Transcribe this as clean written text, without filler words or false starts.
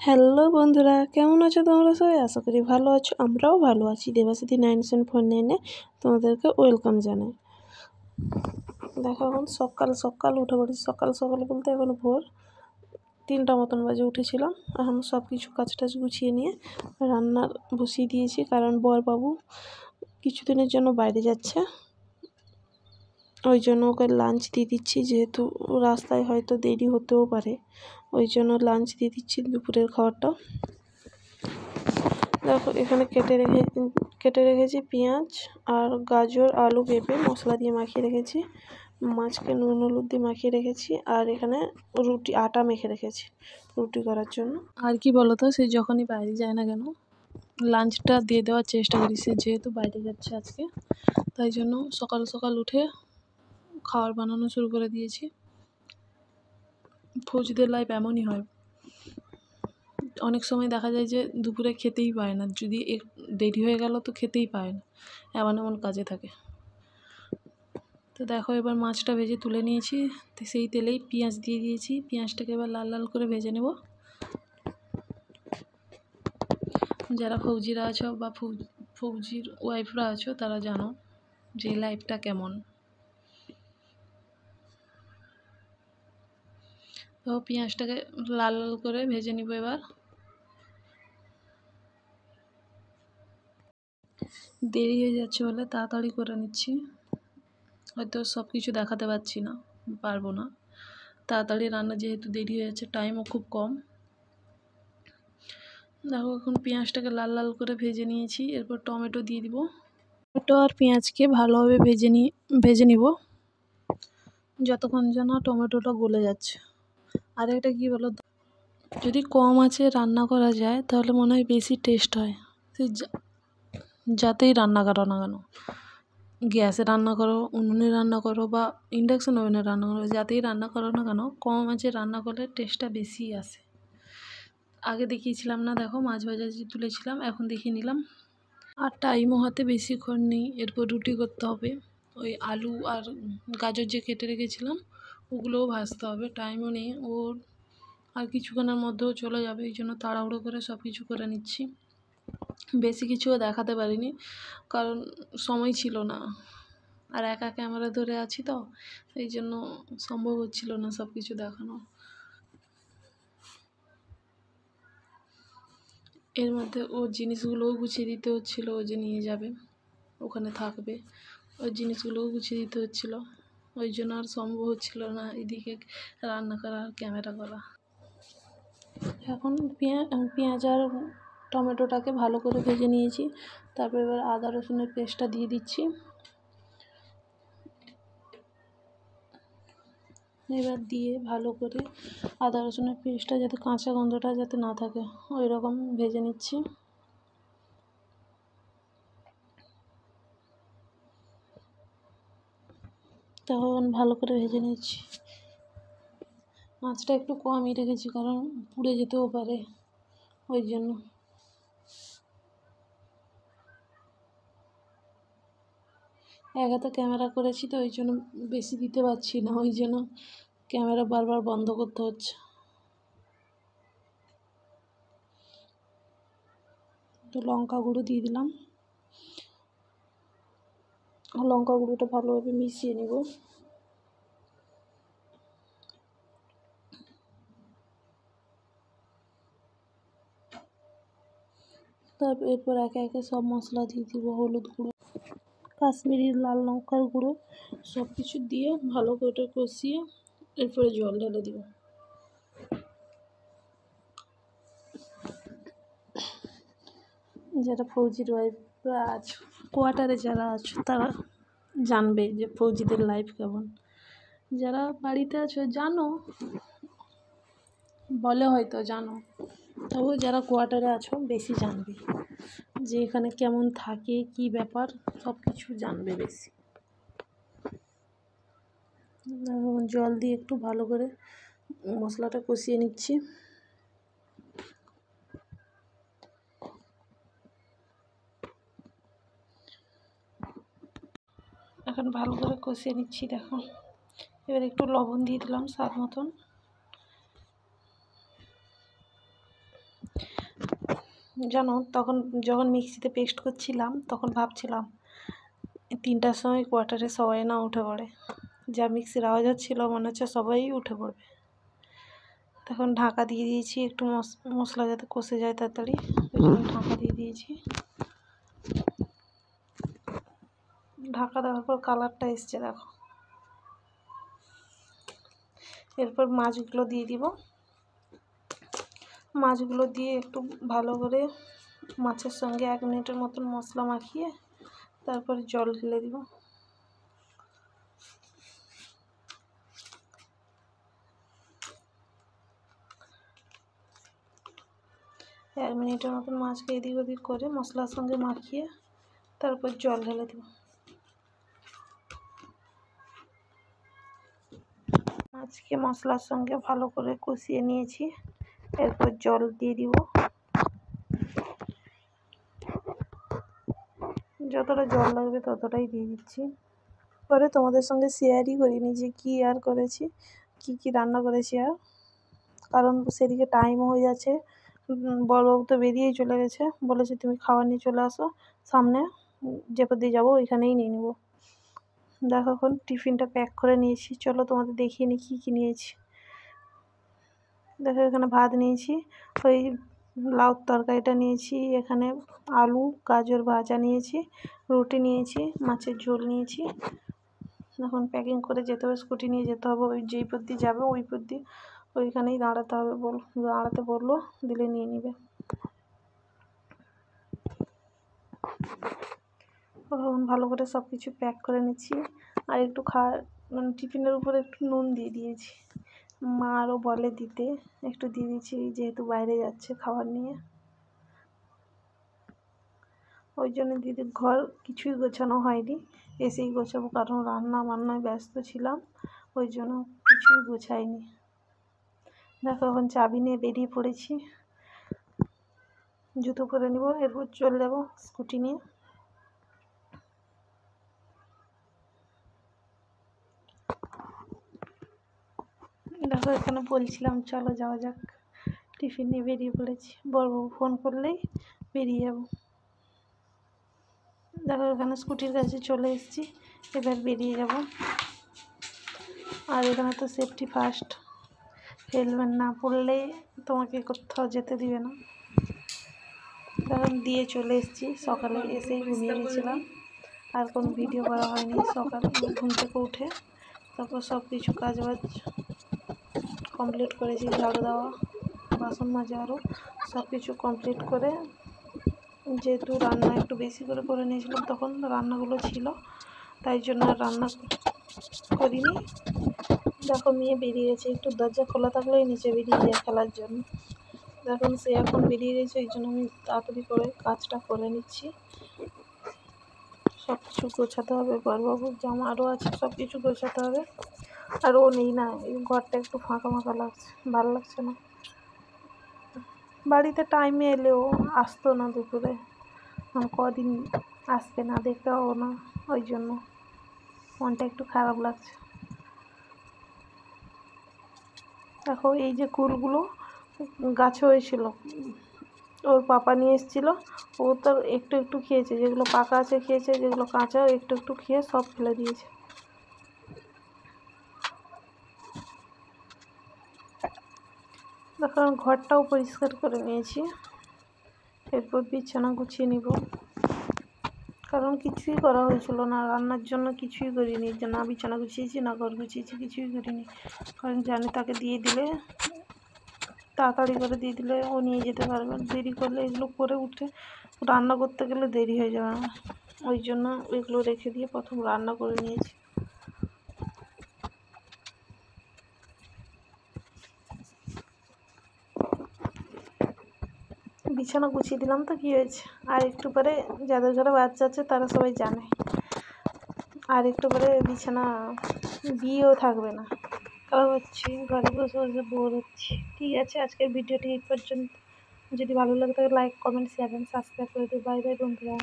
Hello বন্ধুরা, কেমন আছো তোমরা সবাই? আশা করি ভালো আছো। আমরাও ভালো আছি। দেবাসিতি 9749 তোমাদেরকে ওয়েলকাম জানাই। দেখো এখন সকাল সকাল উঠে পড়েছি। সকাল সকাল বলতে এখন ভোর 3টা মতন বাজে উঠেছিলাম। এখন সব কিছু কাজ টাজ গুছিয়ে নিয়ে রান্নার বসিয়ে দিয়েছি, কারণ বরবাবু কিছুদিনের জন্য বাইরে যাচ্ছে। ওই জন্য ওকে লাঞ্চ দিয়ে দিচ্ছি, যেহেতু রাস্তায় হয়তো দেরি হতেও পারে। ওই জন্য লাঞ্চ দিয়ে দিচ্ছি, দুপুরের খাবারটা। দেখো এখানে কেটে রেখেছি পেঁয়াজ আর গাজর, আলু, পেঁপে মশলা দিয়ে মাখিয়ে রেখেছি। মাছকে নুন হলুদ দিয়ে মাখিয়ে রেখেছি। আর এখানে আটা মেখে রেখেছি রুটি করার জন্য। আর কি বলতো, সে যখনই বাইরে যায় না কেন লাঞ্চটা দিয়ে দেওয়ার চেষ্টা করি। সে যেহেতু বাইরে যাচ্ছে আজকে, তাই জন্য সকাল সকাল উঠে খাবার বানানো শুরু করে দিয়েছি। ফৌজিদের লাইফ এমনই হয়, অনেক সময় দেখা যায় যে দুপুরে খেতেই পায় না, যদি দেরি হয়ে গেল তো খেতেই পায় না, এমন এমন কাজে থাকে। তো দেখো এবার মাছটা ভেজে তুলে নিয়েছি। তো সেই তেলেই পেঁয়াজ দিয়ে দিয়েছি। পেঁয়াজটাকে এবার লাল লাল করে ভেজে নেব। যারা ফৌজিরা আছো বা ফৌজির ওয়াইফরা আছো তারা জানো যে লাইফটা কেমন। তো পেঁয়াজটাকে লাল লাল করে ভেজে নিব। এবার দেরি হয়ে যাচ্ছে বলে তাড়াতাড়ি করে নিচ্ছি। হয়তো সব কিছু দেখাতে পারবো না। তাড়াতাড়ি রান্না, যেহেতু দেরি হয়ে যাচ্ছে, টাইমও খুব কম। দেখো এখন পেঁয়াজটাকে লাল লাল করে ভেজে নিয়েছি। এরপর টমেটো দিয়ে দিব। টমেটো আর পেঁয়াজকে ভালোভাবে ভেজে নিব যতক্ষণ যেন টমেটোটা গলে যাচ্ছে। আর এটা কী বলো, যদি কম আঁচে রান্না করা যায় তাহলে মনে হয় বেশি টেস্ট হয়। যাতেই রান্না করো না কেন, গ্যাসে রান্না করো, উনুনে রান্না করো বা ইন্ডাকশন ওভেনে রান্না করো, যাতেই রান্না করো না কেন কম আঁচে রান্না করলে টেস্টটা বেশি আসে। আগে দেখিয়েছিলাম না, দেখো মাছ ভাজা তুলেছিলাম, এখন দেখিয়ে নিলাম। আর টাইমও হাতে বেশিক্ষণ নেই। এরপর রুটি করতে হবে। ওই আলু আর গাজর যে কেটে রেখেছিলাম ওগুলোও ভাজতে হবে, টাইমও নেই। আর কিছুক্ষণের মধ্যেও চলে যাবে, এই জন্য তাড়াহুড়ো করে সব কিছু করে নিচ্ছি। বেশি কিছুও দেখাতে পারিনি, কারণ সময় ছিল না। আর একা ক্যামেরা ধরে আছি, তো এই জন্য সম্ভব হচ্ছিল না সব কিছু দেখানো। এর মধ্যে ওর জিনিসগুলোও গুছিয়ে দিতে হচ্ছিলো। ও যে নিয়ে যাবে, ওখানে থাকবে, ওই জিনিসগুলোও গুছিয়ে দিতে হচ্ছিলো। ওই জন্য আর সম্ভব হচ্ছিল না এদিকে রান্না করা আর ক্যামেরা করা। এখন পেঁয়াজ আর টমেটোটাকে ভালো করে ভেজে নিয়েছি। তারপর এবার আদা রসুনের পেস্টটা দিয়ে দিচ্ছি। এবার দিয়ে ভালো করে আদা রসুনের পেস্টটা যাতে কাঁচা গন্ধটা যাতে না থাকে ওই রকম ভেজে নিচ্ছি। তখন ভালো করে ভেজে নিচ্ছি। মাছটা একটু কমই রেখেছি, কারণ পুড়ে যেতেও পারে, ওই জন্য। এক হাতে ক্যামেরা করেছি, তো ওই জন্য বেশি দিতে পারছি না, ওই জন্য ক্যামেরা বারবার বন্ধ করতে হচ্ছে। তো লঙ্কা গুঁড়ো দিয়ে দিলাম। লঙ্কা গুঁড়োটা ভালোভাবে মিশিয়ে নেব। তারপর এরপর একে একে সব মশলা দিয়ে দিব। হলুদ গুঁড়ো, কাশ্মীরি লাল লঙ্কার গুঁড়ো, সব কিছু দিয়ে ভালো করে কষিয়ে এরপরে জল ঢেলে দিব। যারা ফৌজির ওয়াইফরা আছো, কোয়ার্টারে যারা আছো, তারা জানবে যে ফৌজিদের লাইফ কেমন। যারা বাড়িতে আছো জানো, বলে হয়তো জানো, তবু যারা কোয়ার্টারে আছো বেশি জানবে যে এখানে কেমন থাকে, কি ব্যাপার, সব কিছু জানবে বেশি। জল দিয়ে একটু ভালো করে মশলাটা কষিয়ে নিচ্ছি। এখন ভালো করে কষিয়ে নিচ্ছি। দেখো এবার একটু লবণ দিয়ে দিলাম স্বাদ মতন। জানো তখন যখন মিক্সিতে পেস্ট করছিলাম তখন ভাবছিলাম 3টার সময় কোয়ার্টারে সবাই না উঠে পড়ে, যা মিক্সির আওয়াজ হচ্ছিল মনে হচ্ছে সবাই উঠে পড়বে। তখন ঢাকা দিয়ে দিয়েছি একটু মশলা যাতে কষে যায় তাড়াতাড়ি, ওই জন্য ঢাকা দিয়ে দিয়েছি। ঢাকা দেওয়ার পর কালারটা এসছে দেখো। এরপর মাছগুলো দিয়ে দিব। মাছগুলো দিয়ে একটু ভালো করে মাছের সঙ্গে 1 মিনিটের মতন মশলা মাখিয়ে তারপর জল ঢেলে দিব। এক মিনিটের মতন মাছকে এদিক ওদিক করে মশলার সঙ্গে মাখিয়ে তারপর জল ঢেলে দিব। মাছকে মশলার সঙ্গে ভালো করে কষিয়ে নিয়েছি, এরপর জল দিয়ে দিব। যতটা জল লাগবে ততটাই দিয়ে দিচ্ছি। পরে তোমাদের সঙ্গে শেয়ারই করিনি যে কী আর করেছি, কি রান্না করেছি আর, কারণ সেদিকে টাইমও হয়ে যাচ্ছে। বড়বাবু তো বেরিয়েই চলে গেছে, বলেছে তুমি খাবার নিয়ে চলে আসো, সামনে যে পথে যাবো ওইখানেই নিয়ে নেবো। দেখো এখন টিফিনটা প্যাক করে নিয়েছি, চলো তোমাদের দেখিয়ে নিই কী নিয়েছি। দেখো এখানে ভাত নিয়েছি, ওই লাউ তরকারিটা নিয়েছি, এখানে আলু গাজর ভাজা নিয়েছি, রুটি নিয়েছি, মাছের ঝোল নিয়েছি। এখন প্যাকিং করে যেতে হবে, স্কুটি নিয়ে যেতে হবে, ওই যেই পথ দিয়ে যাবে ওই পথ দিয়ে ওইখানেই দাঁড়াতে হবে, দাঁড়াতে বললো, দিলে নিয়ে নেবে। এখন ভালো করে সব কিছু প্যাক করে নিচ্ছি। আর একটু মানে টিফিনের উপরে একটু নুন দিয়ে দিয়েছি, মা আরও বলে দিতে, একটু দিয়ে দিয়েছি যেহেতু বাইরে যাচ্ছে খাবার নিয়ে, ওই জন্য দিদির ঘর কিছুই গোছানো হয়নি, এসেই গোছাবো, কারণ রান্না বান্নায় ব্যস্ত ছিলাম, ওই জন্য কিছুই গোছাইনি। দেখো এখন চাবি নিয়ে বেরিয়ে পড়েছি, জুতো পরে নিব, এরপর চলে যাবো স্কুটি নিয়ে। দেখো এখানে বলছিলাম চলো যাওয়া যাক, টিফিন নিয়ে বেরিয়ে পড়েছি, বড়বাবু ফোন করলেই বেরিয়ে যাব। দেখো এখানে স্কুটির কাছে চলে এসেছি, এবার বেরিয়ে যাব। আর এখানে তো সেফটি ফার্স্ট, হেলমেট না পরলে তোমাকে কোথাও যেতে দিবে না। তখন দিয়ে চলে এসেছি, সকালে এসেই ঘুমিয়ে গেছিলাম, আর কোনো ভিডিও করা হয়নি। সকালে ঘুম থেকে উঠে তারপর সব কিছু কাজবাজ কমপ্লিট করেছি, ঝাড়ু দেওয়া, বাসন মাজা, আরও সব কিছু কমপ্লিট করে, যেহেতু রান্না একটু বেশি করে নিয়েছিলাম তখন রান্নাগুলো ছিল, তাই জন্য রান্না করিনি। দেখো মেয়ে বেরিয়ে গেছে, একটু দরজা খোলা থাকলেই নিচে বেরিয়ে যায় খেলার জন্য। দেখুন সে এখন বেরিয়ে গেছে, ওই জন্য আমি তাড়াতাড়ি করে কাজটা করে নিচ্ছি। সব কিছু গোছাতে হবে, বড়বাবুর জামা আরও আছে, সব কিছু গোছাতে হবে। আর ও নেই না, এই ঘরটা একটু ফাঁকা ফাঁকা লাগছে, ভালো লাগছে না। বাড়িতে টাইমে এলেও আসতো না দুপুরে, কদিন আসবে না, দেখতে পাবো না, ওই জন্য মনটা একটু খারাপ লাগছে। দেখো এই যে কুলগুলো গাছে হয়েছিল, ওর পাপা নিয়ে এসেছিলো, ও তো একটু একটু খেয়েছে, যেগুলো পাকা আছে খেয়েছে, যেগুলো কাঁচা একটু একটু খেয়ে সব ফেলে দিয়েছে। দেখো ঘরটাও পরিষ্কার করে নিয়েছি, এরপর বিছানা গুছিয়ে নিব, কারণ কিছুই করা হয়েছিল না, রান্নার জন্য কিছুই করিনি, যে না বিছানা গুছিয়েছি না ঘর গুছিয়েছি, কিছুই করিনি, কারণ জানি তাকে দিয়ে দিলে, তাড়াতাড়ি করে দিয়ে দিলে ও নিয়ে যেতে পারবে, দেরি করলে এগুলো করে উঠে রান্না করতে গেলে দেরি হয়ে যাবে না, ওই জন্য এগুলো রেখে দিয়ে প্রথম রান্না করে নিয়েছি। বিছানা গুছিয়ে দিলাম তো কী হয়েছে, আর একটু পরে যাদের ঘরে বাচ্চা আছে তারা সবাই জানে, আর একটু পরে বিছানা বিয়েও থাকবে না, কারণ হচ্ছে ঘরে বসে বসে বোর হচ্ছে। ঠিক আছে, আজকের ভিডিওটি এই পর্যন্ত, যদি ভালো লাগে তাহলে লাইক কমেন্ট শেয়ার এবং সাবস্ক্রাইব করে দিও। বাই বাই বন্ধুরা।